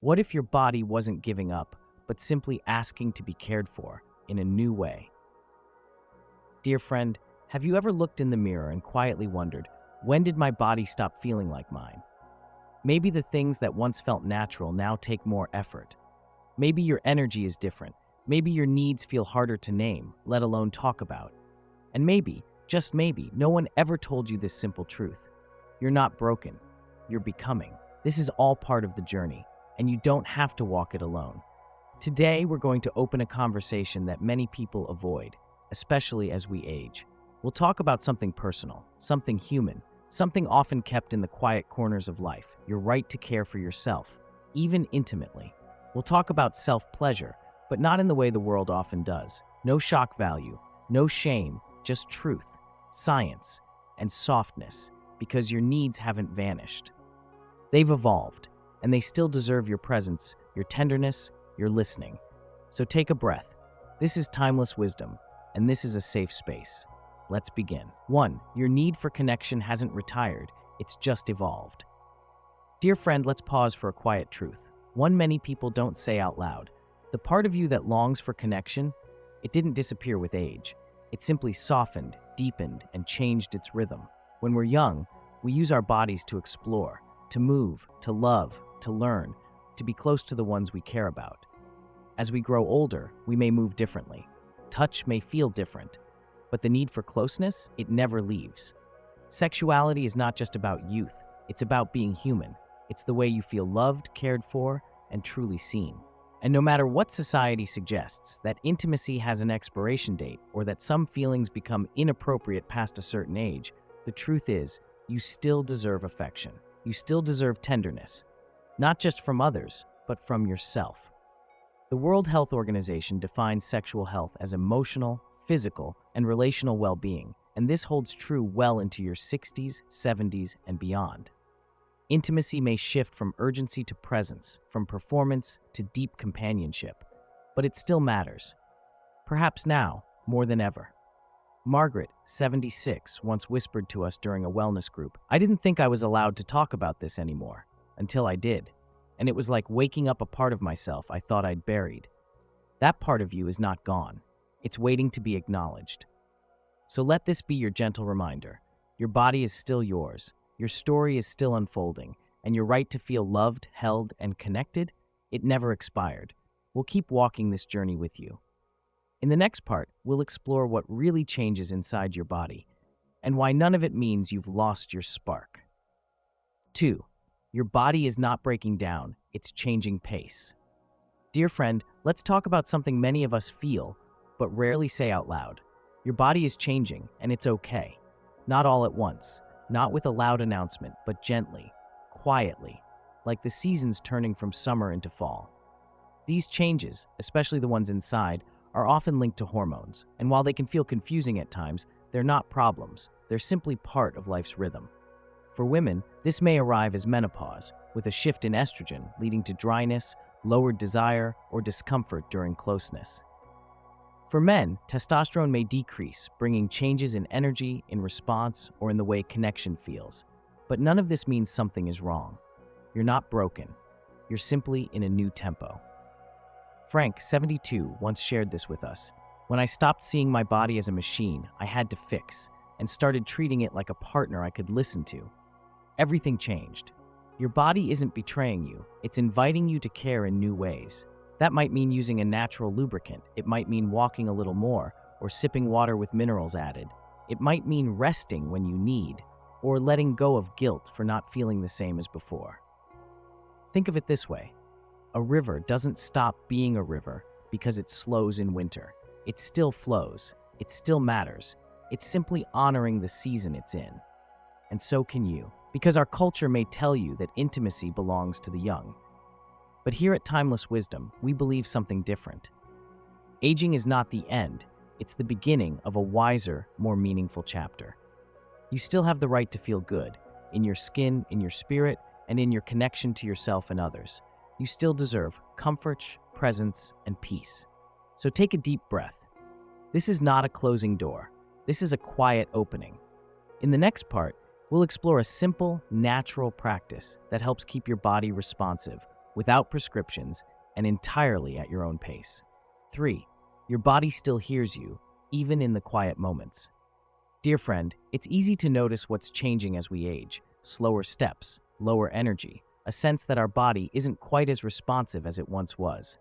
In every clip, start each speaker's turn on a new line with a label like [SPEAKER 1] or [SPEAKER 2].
[SPEAKER 1] What if your body wasn't giving up, but simply asking to be cared for in a new way? Dear friend, have you ever looked in the mirror and quietly wondered, when did my body stop feeling like mine? Maybe the things that once felt natural now take more effort. Maybe your energy is different. Maybe your needs feel harder to name, let alone talk about. And maybe, just maybe, no one ever told you this simple truth. You're not broken. You're becoming. This is all part of the journey, and you don't have to walk it alone. Today, we're going to open a conversation that many people avoid, especially as we age. We'll talk about something personal, something human, something often kept in the quiet corners of life, your right to care for yourself, even intimately. We'll talk about self-pleasure, but not in the way the world often does. No shock value, no shame, just truth, science, and softness, because your needs haven't vanished. They've evolved, and they still deserve your presence, your tenderness, your listening. So take a breath. This is timeless wisdom, and this is a safe space. Let's begin. 1. Your need for connection hasn't retired, it's just evolved. Dear friend, let's pause for a quiet truth. One many people don't say out loud. The part of you that longs for connection, it didn't disappear with age. It simply softened, deepened, and changed its rhythm. When we're young, we use our bodies to explore, to move, to love, to learn, to be close to the ones we care about. As we grow older, we may move differently. Touch may feel different, but the need for closeness, it never leaves. Sexuality is not just about youth, it's about being human. It's the way you feel loved, cared for, and truly seen. And no matter what society suggests, that intimacy has an expiration date or that some feelings become inappropriate past a certain age, the truth is, you still deserve affection. You still deserve tenderness, not just from others, but from yourself. The World Health Organization defines sexual health as emotional, physical, and relational well-being, and this holds true well into your 60s, 70s, and beyond. Intimacy may shift from urgency to presence, from performance to deep companionship, but it still matters. Perhaps now, more than ever. Margaret, 76, once whispered to us during a wellness group, "I didn't think I was allowed to talk about this anymore, until I did. And it was like waking up a part of myself I thought I'd buried." That part of you is not gone. It's waiting to be acknowledged. So let this be your gentle reminder. Your body is still yours. Your story is still unfolding, and your right to feel loved, held, and connected, it never expired. We'll keep walking this journey with you. In the next part, we'll explore what really changes inside your body, and why none of it means you've lost your spark. 2. Your body is not breaking down, it's changing pace. Dear friend, let's talk about something many of us feel, but rarely say out loud. Your body is changing, and it's okay. Not all at once. Not with a loud announcement, but gently, quietly, like the seasons turning from summer into fall. These changes, especially the ones inside, are often linked to hormones, and while they can feel confusing at times, they're not problems. They're simply part of life's rhythm. For women, this may arrive as menopause, with a shift in estrogen leading to dryness, lowered desire, or discomfort during closeness. For men, testosterone may decrease, bringing changes in energy, in response, or in the way connection feels. But none of this means something is wrong. You're not broken. You're simply in a new tempo. Frank, 72, once shared this with us. "When I stopped seeing my body as a machine I had to fix, and started treating it like a partner I could listen to, everything changed." Your body isn't betraying you. It's inviting you to care in new ways. That might mean using a natural lubricant. It might mean walking a little more, or sipping water with minerals added. It might mean resting when you need, or letting go of guilt for not feeling the same as before. Think of it this way. A river doesn't stop being a river because it slows in winter. It still flows. It still matters. It's simply honoring the season it's in. And so can you, because our culture may tell you that intimacy belongs to the young. But here at Timeless Wisdom, we believe something different. Aging is not the end, it's the beginning of a wiser, more meaningful chapter. You still have the right to feel good, in your skin, in your spirit, and in your connection to yourself and others. You still deserve comfort, presence, and peace. So take a deep breath. This is not a closing door. This is a quiet opening. In the next part, we'll explore a simple, natural practice that helps keep your body responsive, without prescriptions, and entirely at your own pace. 3. Your body still hears you, even in the quiet moments. Dear friend, it's easy to notice what's changing as we age. Slower steps, lower energy, a sense that our body isn't quite as responsive as it once was.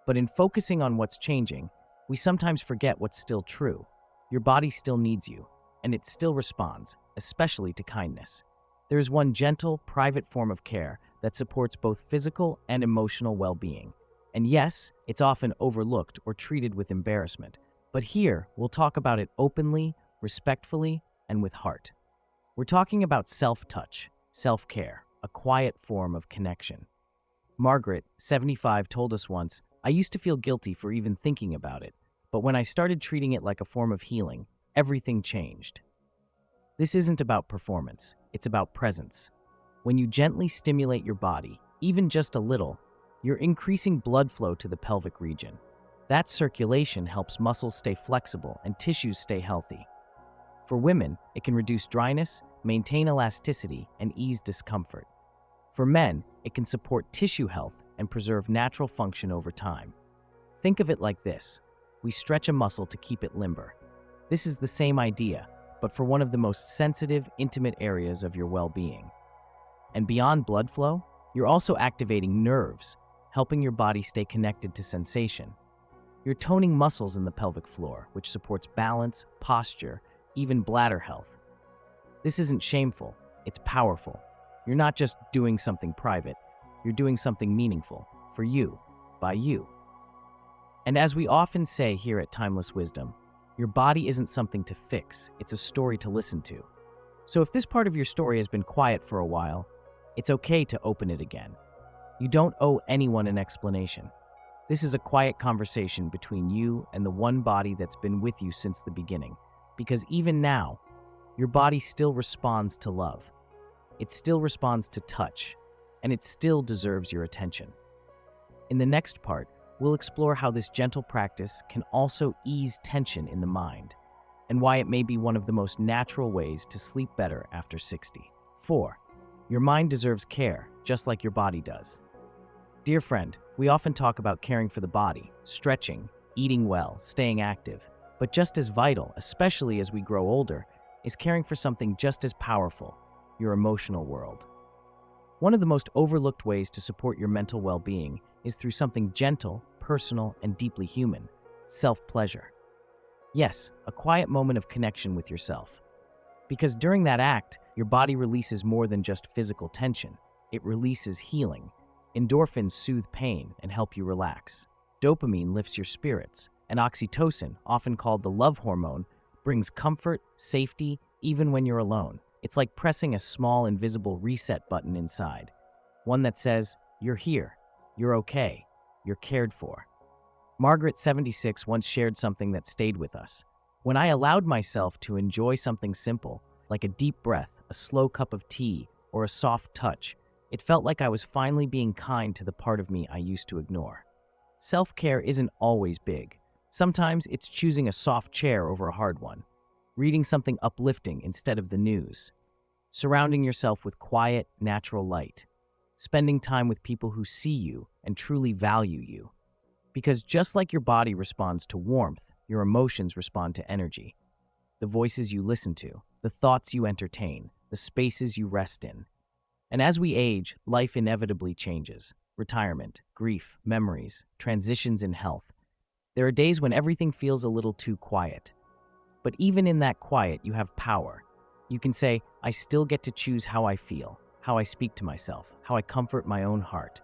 [SPEAKER 1] But in focusing on what's changing, we sometimes forget what's still true. Your body still needs you, and it still responds, especially to kindness. There is one gentle, private form of care that supports both physical and emotional well-being. And yes, it's often overlooked or treated with embarrassment. But here, we'll talk about it openly, respectfully, and with heart. We're talking about self-touch, self-care, a quiet form of connection. Margaret, 75, told us once, "I used to feel guilty for even thinking about it, but when I started treating it like a form of healing, everything changed." This isn't about performance, it's about presence. When you gently stimulate your body, even just a little, you're increasing blood flow to the pelvic region. That circulation helps muscles stay flexible and tissues stay healthy. For women, it can reduce dryness, maintain elasticity, and ease discomfort. For men, it can support tissue health and preserve natural function over time. Think of it like this. We stretch a muscle to keep it limber. This is the same idea, but for one of the most sensitive, intimate areas of your well-being. And beyond blood flow, you're also activating nerves, helping your body stay connected to sensation. You're toning muscles in the pelvic floor, which supports balance, posture, even bladder health. This isn't shameful, it's powerful. You're not just doing something private, you're doing something meaningful, for you, by you. And as we often say here at Timeless Wisdom, your body isn't something to fix, it's a story to listen to. So if this part of your story has been quiet for a while, it's okay to open it again. You don't owe anyone an explanation. This is a quiet conversation between you and the one body that's been with you since the beginning. Because even now, your body still responds to love. It still responds to touch, and it still deserves your attention. In the next part, we'll explore how this gentle practice can also ease tension in the mind, and why it may be one of the most natural ways to sleep better after 60. 4. Your mind deserves care, just like your body does. Dear friend, we often talk about caring for the body, stretching, eating well, staying active. But just as vital, especially as we grow older, is caring for something just as powerful, your emotional world. One of the most overlooked ways to support your mental well-being is through something gentle, personal, and deeply human, self-pleasure. Yes, a quiet moment of connection with yourself. Because during that act, your body releases more than just physical tension. It releases healing. Endorphins soothe pain and help you relax. Dopamine lifts your spirits. And oxytocin, often called the love hormone, brings comfort, safety, even when you're alone. It's like pressing a small, invisible reset button inside. One that says, you're here, you're okay, you're cared for. Margaret, 76, once shared something that stayed with us. When I allowed myself to enjoy something simple, like a deep breath, a slow cup of tea, or a soft touch, it felt like I was finally being kind to the part of me I used to ignore. Self-care isn't always big. Sometimes it's choosing a soft chair over a hard one, reading something uplifting instead of the news, surrounding yourself with quiet, natural light, spending time with people who see you and truly value you. Because just like your body responds to warmth, your emotions respond to energy. The voices you listen to, the thoughts you entertain, the spaces you rest in. And as we age, life inevitably changes. Retirement, grief, memories, transitions in health. There are days when everything feels a little too quiet. But even in that quiet, you have power. You can say, I still get to choose how I feel, how I speak to myself, how I comfort my own heart.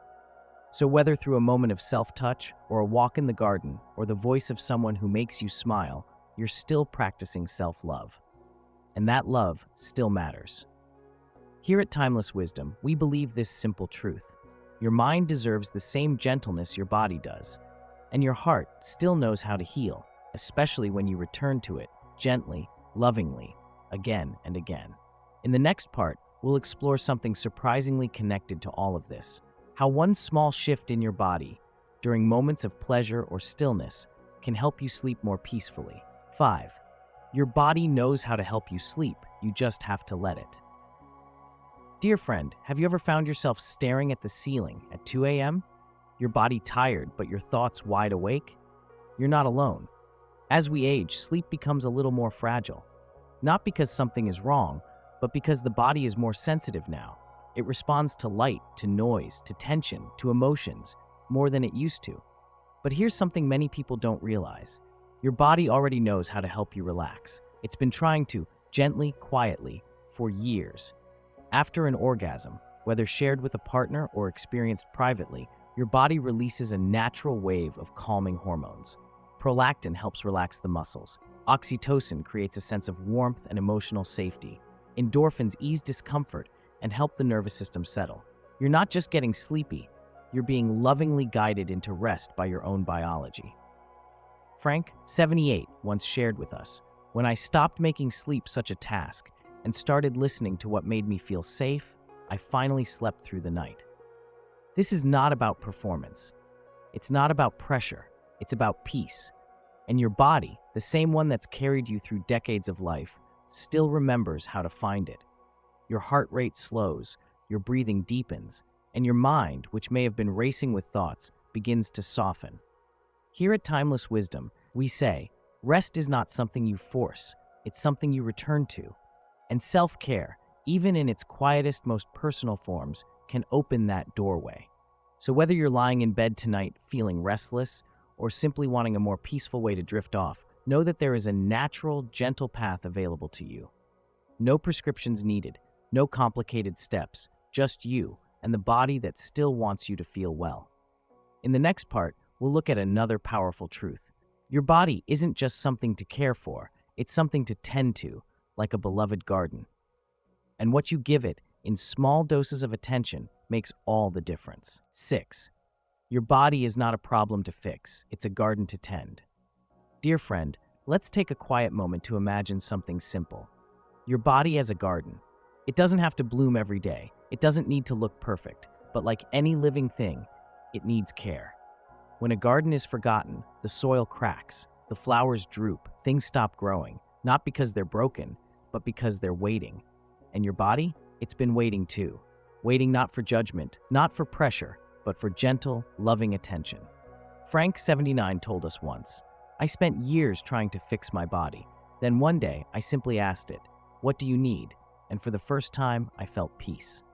[SPEAKER 1] So whether through a moment of self-touch, or a walk in the garden, or the voice of someone who makes you smile, you're still practicing self-love. And that love still matters. Here at Timeless Wisdom, we believe this simple truth. Your mind deserves the same gentleness your body does. And your heart still knows how to heal, especially when you return to it, gently, lovingly, again and again. In the next part, we'll explore something surprisingly connected to all of this. How one small shift in your body, during moments of pleasure or stillness, can help you sleep more peacefully. 5. Your body knows how to help you sleep, you just have to let it. Dear friend, have you ever found yourself staring at the ceiling at 2 a.m.? Your body tired, but your thoughts wide awake? You're not alone. As we age, sleep becomes a little more fragile. Not because something is wrong, but because the body is more sensitive now. It responds to light, to noise, to tension, to emotions, more than it used to. But here's something many people don't realize. Your body already knows how to help you relax. It's been trying to, gently, quietly, for years. After an orgasm, whether shared with a partner or experienced privately, your body releases a natural wave of calming hormones. Prolactin helps relax the muscles. Oxytocin creates a sense of warmth and emotional safety. Endorphins ease discomfort and help the nervous system settle. You're not just getting sleepy, you're being lovingly guided into rest by your own biology. Frank, 78, once shared with us, "When I stopped making sleep such a task and started listening to what made me feel safe, I finally slept through the night." This is not about performance. It's not about pressure. It's about peace. And your body, the same one that's carried you through decades of life, still remembers how to find it. Your heart rate slows, your breathing deepens, and your mind, which may have been racing with thoughts, begins to soften. Here at Timeless Wisdom, we say, rest is not something you force, it's something you return to. And self-care, even in its quietest, most personal forms, can open that doorway. So whether you're lying in bed tonight feeling restless or simply wanting a more peaceful way to drift off, know that there is a natural, gentle path available to you. No prescriptions needed, no complicated steps, just you and the body that still wants you to feel well. In the next part, we'll look at another powerful truth. Your body isn't just something to care for, it's something to tend to, like a beloved garden. And what you give it, in small doses of attention, makes all the difference. 6. Your body is not a problem to fix, it's a garden to tend. Dear friend, let's take a quiet moment to imagine something simple. Your body as a garden. It doesn't have to bloom every day, it doesn't need to look perfect, but like any living thing, it needs care. When a garden is forgotten, the soil cracks, the flowers droop, things stop growing, not because they're broken, but because they're waiting. And your body? It's been waiting too. Waiting not for judgment, not for pressure, but for gentle, loving attention. Frank, 79, told us once, "I spent years trying to fix my body. Then one day, I simply asked it, 'What do you need?' And for the first time, I felt peace."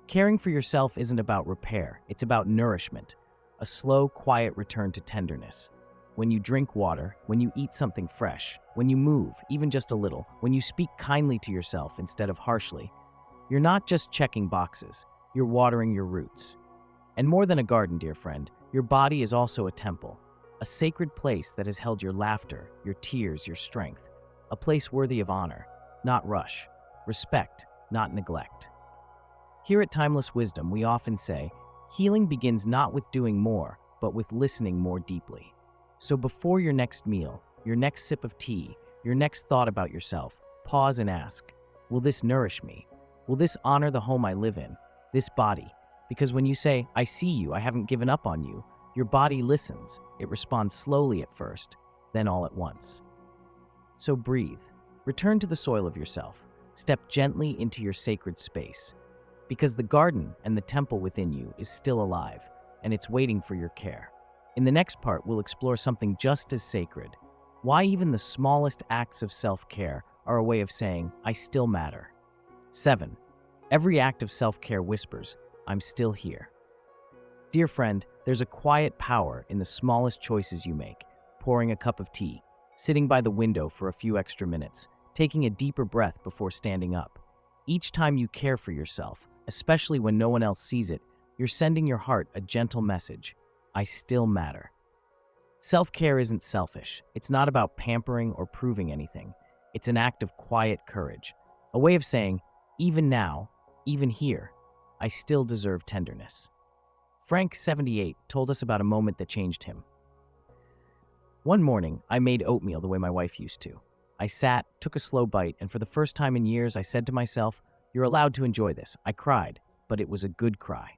[SPEAKER 1] Caring for yourself isn't about repair, it's about nourishment, a slow, quiet return to tenderness. When you drink water, when you eat something fresh, when you move, even just a little, when you speak kindly to yourself instead of harshly, you're not just checking boxes, you're watering your roots. And more than a garden, dear friend, your body is also a temple, a sacred place that has held your laughter, your tears, your strength, a place worthy of honor, not rush, respect, not neglect. Here at Timeless Wisdom, we often say, healing begins not with doing more, but with listening more deeply. So before your next meal, your next sip of tea, your next thought about yourself, pause and ask, will this nourish me? Will this honor the home I live in, this body? Because when you say, I see you, I haven't given up on you, your body listens. It responds slowly at first, then all at once. So breathe. Return to the soil of yourself. Step gently into your sacred space. Because the garden and the temple within you is still alive, and it's waiting for your care. In the next part, we'll explore something just as sacred. Why even the smallest acts of self-care are a way of saying, I still matter. 7. Every act of self-care whispers, I'm still here. Dear friend, there's a quiet power in the smallest choices you make. Pouring a cup of tea, sitting by the window for a few extra minutes, taking a deeper breath before standing up. Each time you care for yourself, especially when no one else sees it, you're sending your heart a gentle message. I still matter. Self-care isn't selfish. It's not about pampering or proving anything. It's an act of quiet courage, a way of saying, even now, even here, I still deserve tenderness. Frank, 78, told us about a moment that changed him. One morning, I made oatmeal the way my wife used to. I sat, took a slow bite, and for the first time in years, I said to myself, you're allowed to enjoy this. I cried, but it was a good cry.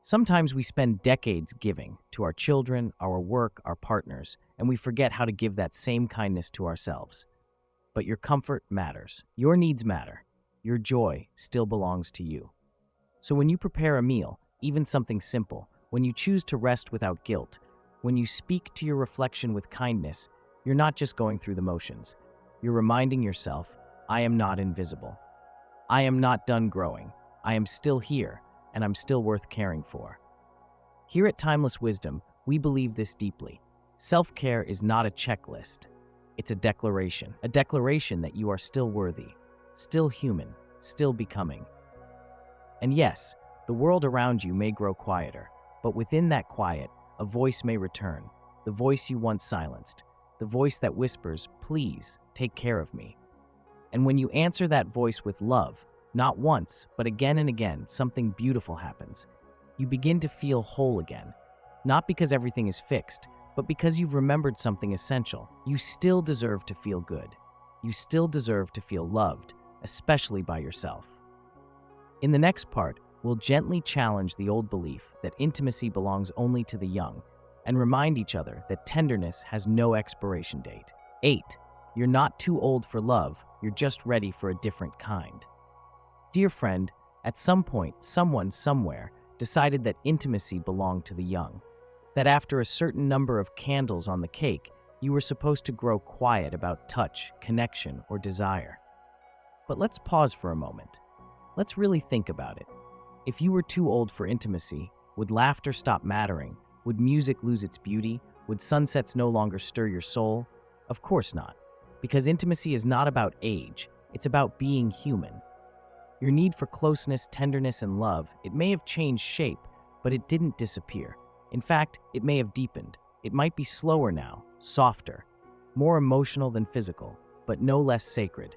[SPEAKER 1] Sometimes we spend decades giving to our children, our work, our partners, and we forget how to give that same kindness to ourselves. But your comfort matters. Your needs matter. Your joy still belongs to you. So when you prepare a meal, even something simple, when you choose to rest without guilt, when you speak to your reflection with kindness, you're not just going through the motions. You're reminding yourself, I am not invisible. I am not done growing. I am still here, and I'm still worth caring for. Here at Timeless Wisdom, we believe this deeply. Self-care is not a checklist. It's a declaration that you are still worthy, still human, still becoming. And yes, the world around you may grow quieter, but within that quiet, a voice may return, the voice you once silenced, the voice that whispers, please, take care of me. And when you answer that voice with love, not once, but again and again, something beautiful happens. You begin to feel whole again, not because everything is fixed, but because you've remembered something essential. You still deserve to feel good. You still deserve to feel loved, especially by yourself. In the next part, we'll gently challenge the old belief that intimacy belongs only to the young and remind each other that tenderness has no expiration date. 8. You're not too old for love, you're just ready for a different kind. Dear friend, at some point, someone somewhere decided that intimacy belonged to the young, that after a certain number of candles on the cake, you were supposed to grow quiet about touch, connection, or desire. But let's pause for a moment. Let's really think about it. If you were too old for intimacy, would laughter stop mattering? Would music lose its beauty? Would sunsets no longer stir your soul? Of course not, because intimacy is not about age, it's about being human. Your need for closeness, tenderness, and love, it may have changed shape, but it didn't disappear. In fact, it may have deepened. It might be slower now, softer, more emotional than physical, but no less sacred.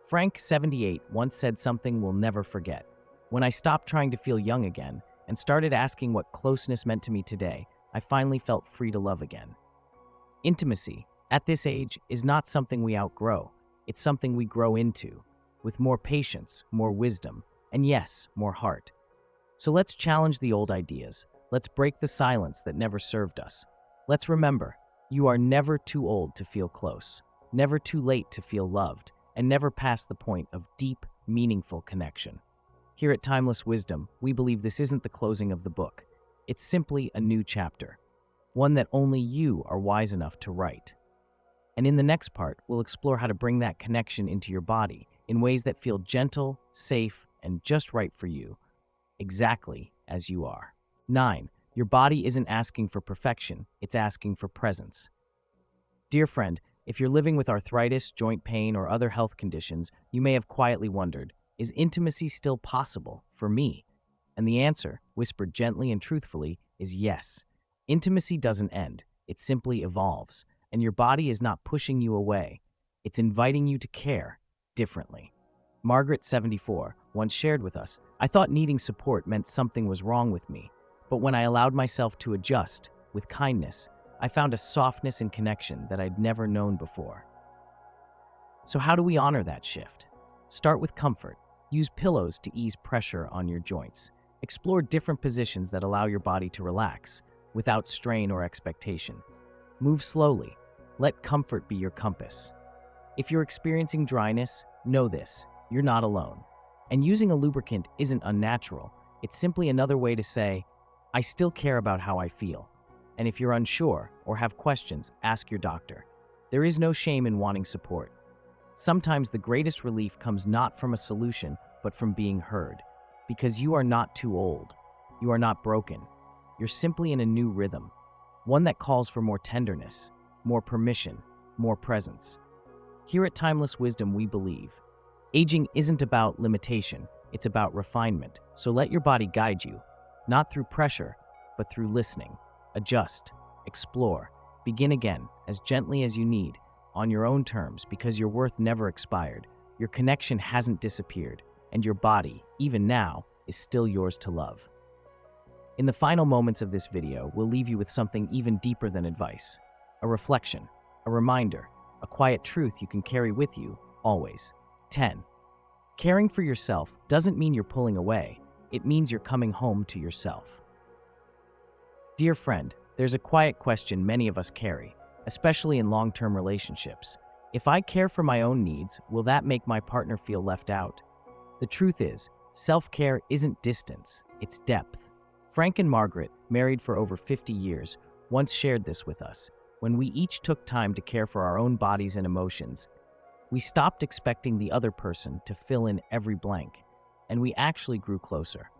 [SPEAKER 1] Frank, 78, once said something we'll never forget. When I stopped trying to feel young again and started asking what closeness meant to me today, I finally felt free to love again. Intimacy, at this age, is not something we outgrow. It's something we grow into, with more patience, more wisdom, and yes, more heart. So let's challenge the old ideas. Let's break the silence that never served us. Let's remember, you are never too old to feel close, never too late to feel loved, and never past the point of deep, meaningful connection. Here at Timeless Wisdom, we believe this isn't the closing of the book. It's simply a new chapter, one that only you are wise enough to write. And in the next part, we'll explore how to bring that connection into your body in ways that feel gentle, safe, and just right for you, exactly as you are. 9. Your body isn't asking for perfection, it's asking for presence. Dear friend, if you're living with arthritis, joint pain, or other health conditions, you may have quietly wondered, is intimacy still possible for me? And the answer, whispered gently and truthfully, is yes. Intimacy doesn't end, it simply evolves, and your body is not pushing you away. It's inviting you to care differently. Margaret, 74, once shared with us, I thought needing support meant something was wrong with me, but when I allowed myself to adjust, with kindness, I found a softness and connection that I'd never known before. So how do we honor that shift? Start with comfort. Use pillows to ease pressure on your joints. Explore different positions that allow your body to relax, without strain or expectation. Move slowly. Let comfort be your compass. If you're experiencing dryness, know this, you're not alone. And using a lubricant isn't unnatural. It's simply another way to say, I still care about how I feel. And if you're unsure or have questions, ask your doctor. There is no shame in wanting support. Sometimes the greatest relief comes not from a solution, but from being heard. Because you are not too old. You are not broken. You're simply in a new rhythm. One that calls for more tenderness, more permission, more presence. Here at Timeless Wisdom, we believe aging isn't about limitation, it's about refinement. So let your body guide you, not through pressure, but through listening. Adjust, explore, begin again as gently as you need, on your own terms, because your worth never expired, your connection hasn't disappeared, and your body, even now, is still yours to love. In the final moments of this video, we'll leave you with something even deeper than advice. A reflection, a reminder, a quiet truth you can carry with you, always. 10. Caring for yourself doesn't mean you're pulling away, it means you're coming home to yourself. Dear friend, there's a quiet question many of us carry, especially in long-term relationships. If I care for my own needs, will that make my partner feel left out? The truth is, self-care isn't distance, it's depth. Frank and Margaret, married for over 50 years, once shared this with us. When we each took time to care for our own bodies and emotions, we stopped expecting the other person to fill in every blank, and we actually grew closer.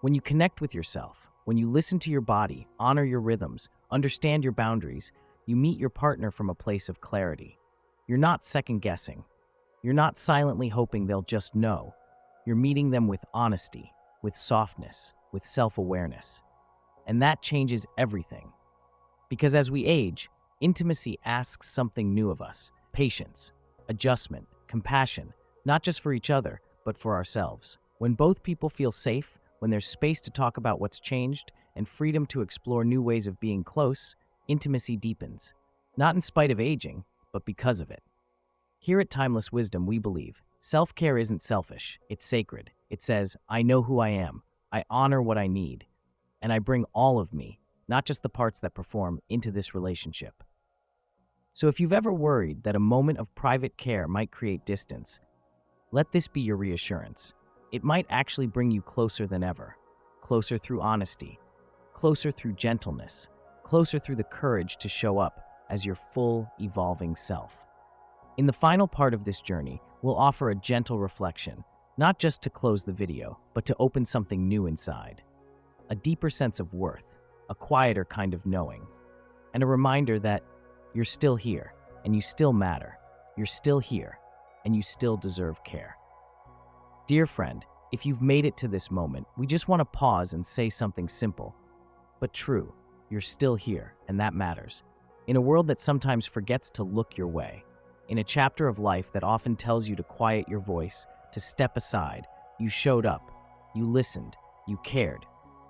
[SPEAKER 1] When you connect with yourself, when you listen to your body, honor your rhythms, understand your boundaries, you meet your partner from a place of clarity. You're not second-guessing. You're not silently hoping they'll just know. You're meeting them with honesty, with softness, with self-awareness. And that changes everything. Because as we age, intimacy asks something new of us: patience, adjustment, compassion, not just for each other, but for ourselves. When both people feel safe, when there's space to talk about what's changed and freedom to explore new ways of being close, intimacy deepens. Not in spite of aging, but because of it. Here at Timeless Wisdom, we believe self-care isn't selfish, it's sacred. It says, I know who I am, I honor what I need, and I bring all of me, not just the parts that perform, into this relationship. So if you've ever worried that a moment of private care might create distance, let this be your reassurance. It might actually bring you closer than ever, closer through honesty, closer through gentleness, closer through the courage to show up as your full, evolving self. In the final part of this journey, we'll offer a gentle reflection, not just to close the video, but to open something new inside. A deeper sense of worth, a quieter kind of knowing, and a reminder that you're still here, and you still matter. You're still here, and you still deserve care. Dear friend, if you've made it to this moment, we just want to pause and say something simple, but true. You're still here, and that matters. In a world that sometimes forgets to look your way, in a chapter of life that often tells you to quiet your voice, to step aside, you showed up, you listened, you cared.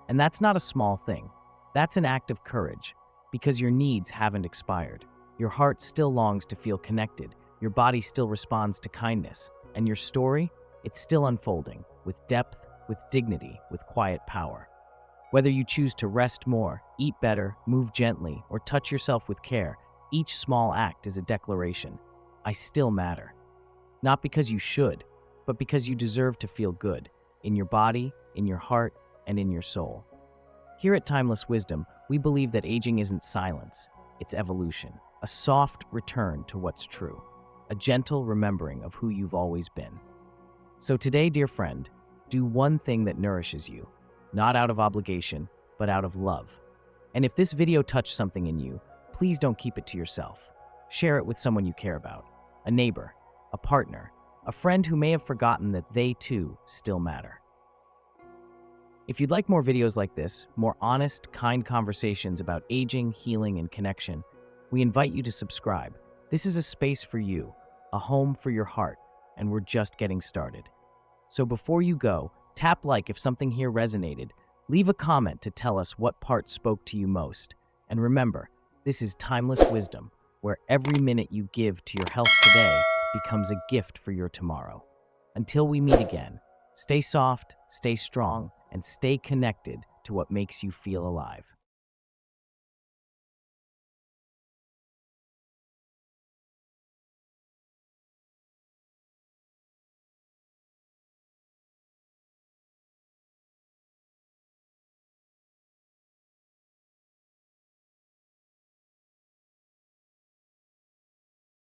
[SPEAKER 1] And that's not a small thing. That's an act of courage, because your needs haven't expired. Your heart still longs to feel connected, your body still responds to kindness, and your story, it's still unfolding, with depth, with dignity, with quiet power. Whether you choose to rest more, eat better, move gently, or touch yourself with care, each small act is a declaration. I still matter. Not because you should, but because you deserve to feel good, in your body, in your heart, and in your soul. Here at Timeless Wisdom, we believe that aging isn't silence, it's evolution, a soft return to what's true, a gentle remembering of who you've always been. So today, dear friend, do one thing that nourishes you, not out of obligation, but out of love. And if this video touched something in you, please don't keep it to yourself. Share it with someone you care about, a neighbor, a partner, a friend who may have forgotten that they too still matter. If you'd like more videos like this, more honest, kind conversations about aging, healing, and connection, we invite you to subscribe. This is a space for you, a home for your heart, and we're just getting started. So before you go, tap like if something here resonated, leave a comment to tell us what part spoke to you most. And remember, this is Timeless Wisdom, where every minute you give to your health today becomes a gift for your tomorrow. Until we meet again, stay soft, stay strong, and stay connected to what makes you feel alive.